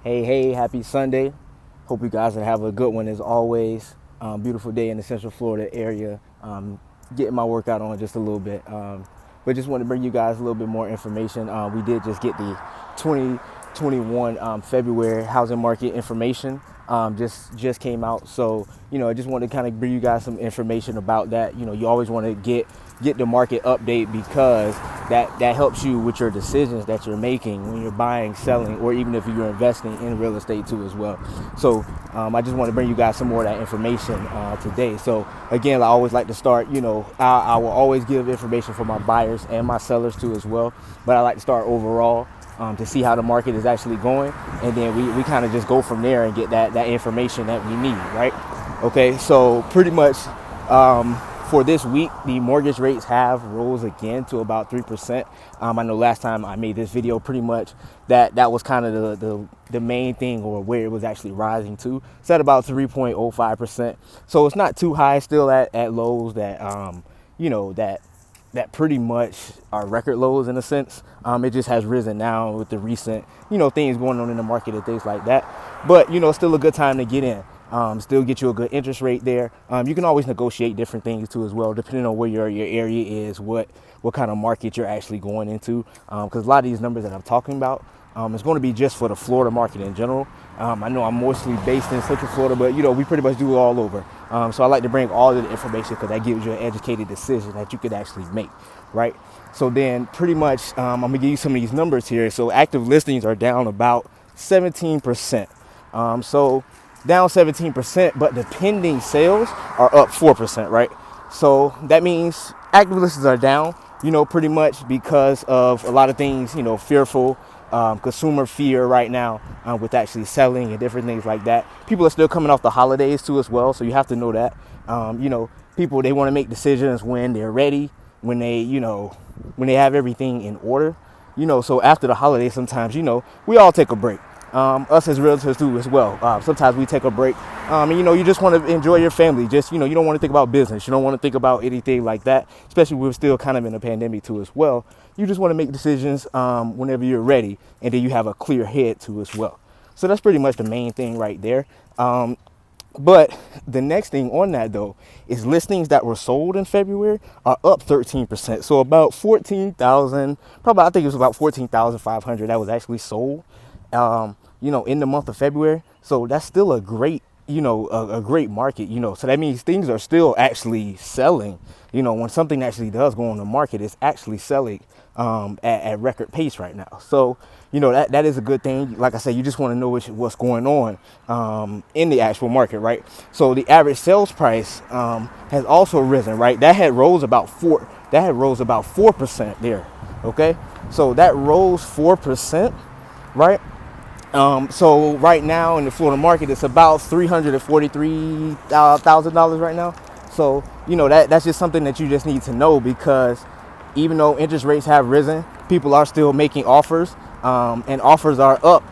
Hey, happy Sunday. Hope you guys will have a good one as always. Beautiful day in the Central Florida area. Getting my workout on just a little bit. But just want to bring you guys a little bit more information. We did just get the 2021 February housing market information. Just came out. So, I just want to kind of bring you guys some information about that. You always want to get the market update because that helps you with your decisions that you're making when you're buying, selling, or even if you're investing in real estate too as well. So I just want to bring you guys some more of that information today. So again, I always like to start, I will always give information for my buyers and my sellers too as well. But I like to start overall to see how the market is actually going. And then we kind of just go from there and get that information that we need, right? Okay, so pretty much for this week, the mortgage rates have rose again to about 3%. I know last time I made this video, pretty much that was kind of the main thing, or where it was actually rising to. It's at about 3.05%. So it's not too high, still at lows that that pretty much are record lows in a sense. It just has risen now with the recent things going on in the market and things like that. But still a good time to get in. Still get you a good interest rate there. You can always negotiate different things too as well, depending on where your area is, what kind of market you're actually going into. Because a lot of these numbers that I'm talking about, it's going to be just for the Florida market in general. I know I'm mostly based in Central Florida, but we pretty much do it all over. So I like to bring all of the information because that gives you an educated decision that you could actually make, right? So then pretty much I'm gonna give you some of these numbers here. So active listings are down about 17%. So down 17%, but the pending sales are up 4%, right? So that means active listings are down, pretty much because of a lot of things, fearful, consumer fear right now with actually selling and different things like that. People are still coming off the holidays too as well, so you have to know that. People, they want to make decisions when they're ready, when they have everything in order, so after the holidays sometimes, we all take a break. Us as realtors do as well. Sometimes we take a break, and you just want to enjoy your family. Just you don't want to think about business. You don't want to think about anything like that. Especially we're still kind of in a pandemic too as well. You just want to make decisions whenever you're ready, and then you have a clear head too as well. So that's pretty much the main thing right there. But the next thing on that though is listings that were sold in February are up 13%. So about 14,000, probably I think it was about 14,500 that was actually sold. In the month of February. So that's still a great, a great market, so that means things are still actually selling. When something actually does go on the market, it's actually selling at record pace right now. So, that is a good thing. Like I said, you just want to know what's going on in the actual market, right? So the average sales price has also risen, right? That had rose about 4% there. Okay. So that rose 4%, right? So right now in the Florida market, it's about $343,000 right now. So, that's just something that you just need to know, because even though interest rates have risen, people are still making offers, and offers are up.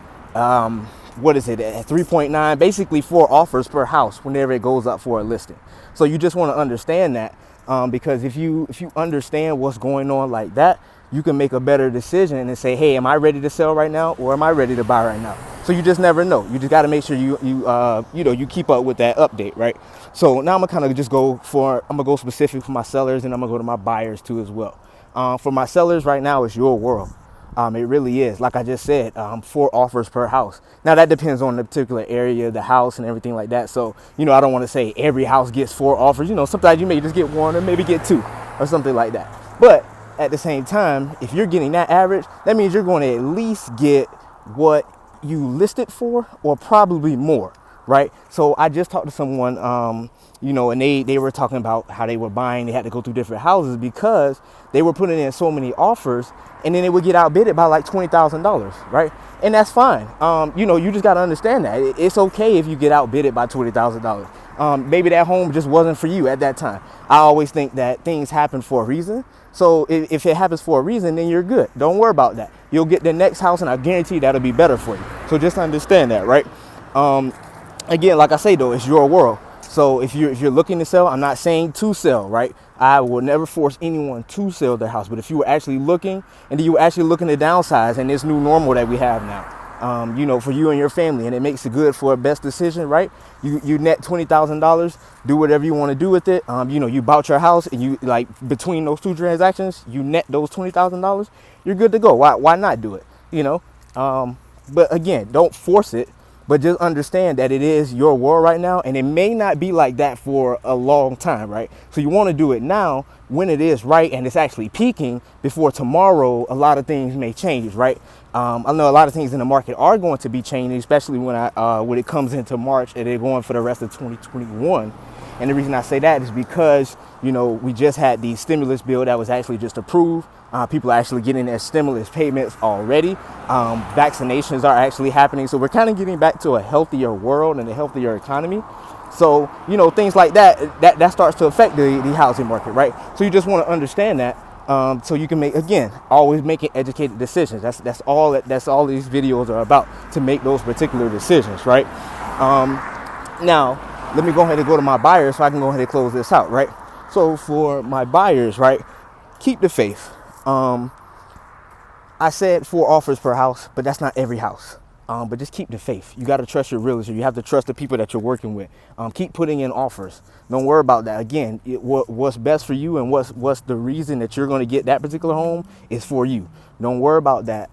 What is it at 3.9? Basically 4 offers per house whenever it goes up for a listing. So you just want to understand that, because if you understand what's going on like that, you can make a better decision and say, hey, am I ready to sell right now, or am I ready to buy right now? So you just never know. You just got to make sure you keep up with that update, right? So now I'm gonna go specific for my sellers, and I'm gonna go to my buyers too as well. For my sellers right now, it's your world. It really is. Like I just said, 4 offers per house. Now that depends on the particular area, the house and everything like that. So, I don't want to say every house gets 4 offers. Sometimes you may just get 1 or maybe get 2 or something like that. But at the same time, if you're getting that average, that means you're going to at least get what you listed for, or probably more, right? So I just talked to someone, and they were talking about how they were buying. They had to go through different houses because they were putting in so many offers, and then they would get outbidded by like $20,000, right? And that's fine. You just got to understand that it's okay if you get outbidded by $20,000. Maybe that home just wasn't for you at that time. I always think that things happen for a reason. So if it happens for a reason, then you're good. Don't worry about that. You'll get the next house, and I guarantee that'll be better for you. So just understand that, right? Again, like I say though, it's your world. So if you're looking to sell, I'm not saying to sell, right? I will never force anyone to sell their house. But if you were actually looking, and you were actually looking to downsize in this new normal that we have now, you know, for you and your family, and it makes it good for a best decision, right? You net $20,000, do whatever you want to do with it. You know, you bought your house, and you, like, between those two transactions, you net those $20,000. You're good to go. Why not do it? You know, but again, don't force it. But just understand that it is your world right now, and it may not be like that for a long time, right? So you want to do it now when it is right and it's actually peaking, before tomorrow a lot of things may change, right? I know a lot of things in the market are going to be changing, especially when it comes into March and they're going for the rest of 2021. And the reason I say that is because, you know, we just had the stimulus bill that was actually just approved. People are actually getting their stimulus payments already. Vaccinations are actually happening. So we're kind of getting back to a healthier world and a healthier economy. So, you know, things like that starts to affect the housing market, right? So you just want to understand that. So you can make, again, always making educated decisions. That's all these videos are about, to make those particular decisions, right? Now, let me go ahead and go to my buyers so I can go ahead and close this out, right? So for my buyers, right, keep the faith. I said 4 offers per house, but that's not every house. But just keep the faith. You got to trust your realtor. You have to trust the people that you're working with. Keep putting in offers. Don't worry about that. Again, what's best for you and what's the reason that you're going to get that particular home is for you. Don't worry about that.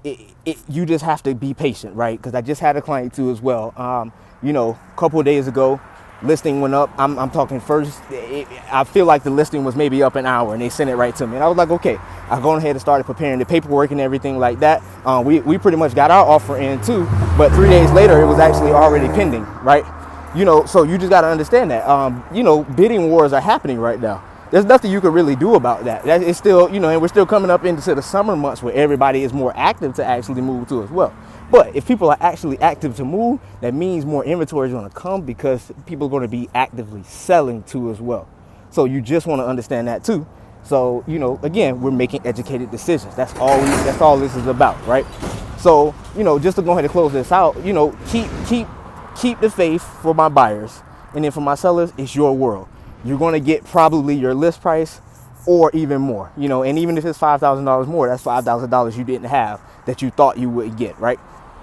You just have to be patient, right? Because I just had a client too as well. You know, a couple of days ago, listing went up. I'm talking first. I feel like the listing was maybe up an hour, and they sent it right to me. And I was like, okay. I go ahead and started preparing the paperwork and everything like that. We pretty much got our offer in too, but 3 days later, it was actually already pending, right? You know, so you just got to understand that. You know, bidding wars are happening right now. There's nothing you can really do about that. It's still, you know, and we're still coming up into the summer months where everybody is more active to actually move to as well. But if people are actually active to move, that means more inventory is going to come, because people are going to be actively selling too as well. So you just want to understand that too. So, you know, again, we're making educated decisions. That's all this is about, right? So, you know, just to go ahead and close this out, you know, keep the faith for my buyers. And then for my sellers, it's your world. You're going to get probably your list price or even more, you know, and even if it's $5,000 more, that's $5,000 you didn't have that you thought you would get, right?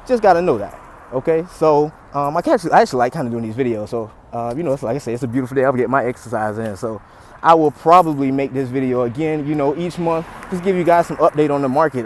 Just got to know that. Okay. So, I actually like kind of doing these videos. So, you know, it's like I say, it's a beautiful day. I'll get my exercise in. So I will probably make this video again, you know, each month, just give you guys some update on the market.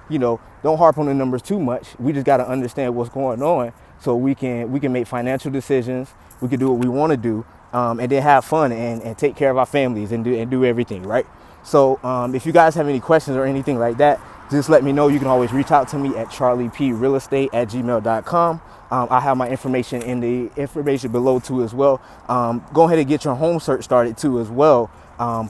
You know, don't harp on the numbers too much. We just got to understand what's going on so we can make financial decisions. We can do what we want to do, and then have fun and take care of our families and do everything, right? So if you guys have any questions or anything like that, just let me know. You can always reach out to me at CharliePRealEstate@gmail.com. I have my information in the information below too as well. Go ahead and get your home search started too as well, at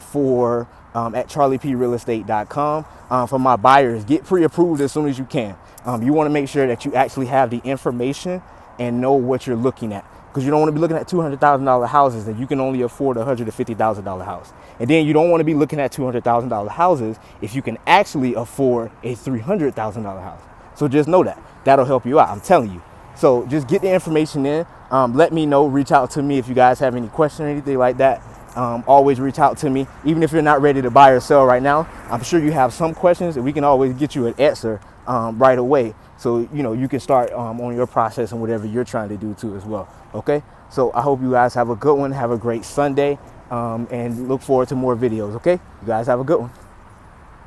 CharliePRealEstate.com. For my buyers, get pre-approved as soon as you can. You want to make sure that you actually have the information and know what you're looking at, because you don't want to be looking at $200,000 houses and you can only afford a $150,000 house. And then you don't want to be looking at $200,000 houses if you can actually afford a $300,000 house. So just know that. That'll help you out. I'm telling you. So just get the information in. Let me know. Reach out to me if you guys have any questions or anything like that. Always reach out to me. Even if you're not ready to buy or sell right now, I'm sure you have some questions and we can always get you an answer right away. So, you know, you can start on your process and whatever you're trying to do too as well. Okay. So I hope you guys have a good one. Have a great Sunday, and look forward to more videos. Okay. You guys have a good one.